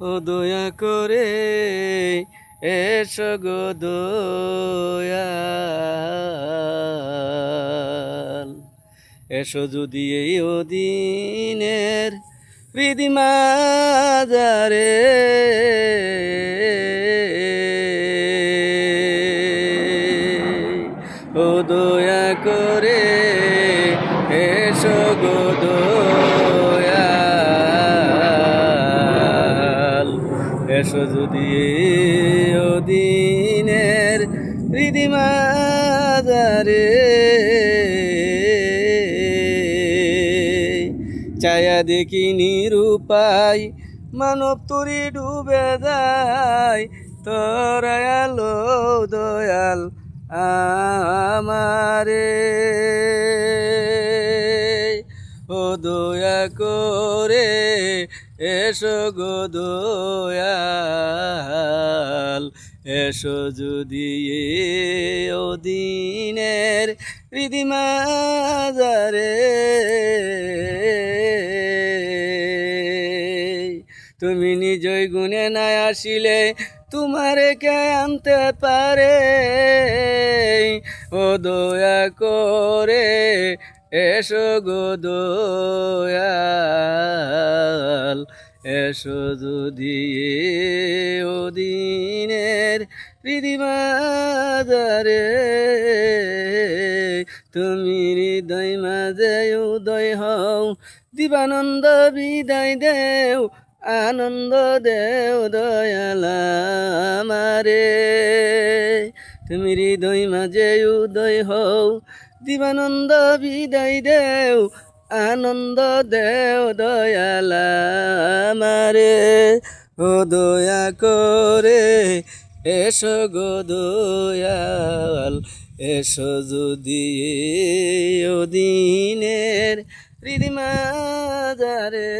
ও দয়া করে এসো গো দয়াল, এসো যদি এই দিনের হৃদি মাজারে, ও দয়া করে এসো গো দয়াল, এসো যদি ও দিনের হৃদি মাজারে, চায়া দেখি নিরুপায় মানব তরি ডুবে যায়, তোরা আলো দয়াল আমারে, ও দয়া করে এসো গো দয়াল, এসো যদি ও দিনের হৃদি মাজারে, তুমি নিজই গুণে না আসিলে তোমারে কে আনতে পারে, ও দয়া করে এসো গো দয়াল, এসো যদি ও দিনের হৃদি মাজারে, তুমি হৃদয় মাঝে উদয় হও, দিবানন্দ বিদায় দেও, আনন্দ দেও দয়াল আমারে, তুমি হৃদয় মাঝে উদয় হও, দিবানন্দ বিদায় দেও, আনন্দ দেও দয়াল আমারে, ও দয়া করে এসো গো দয়াল, এসো যদি ও দিনের হৃদি মাজারে।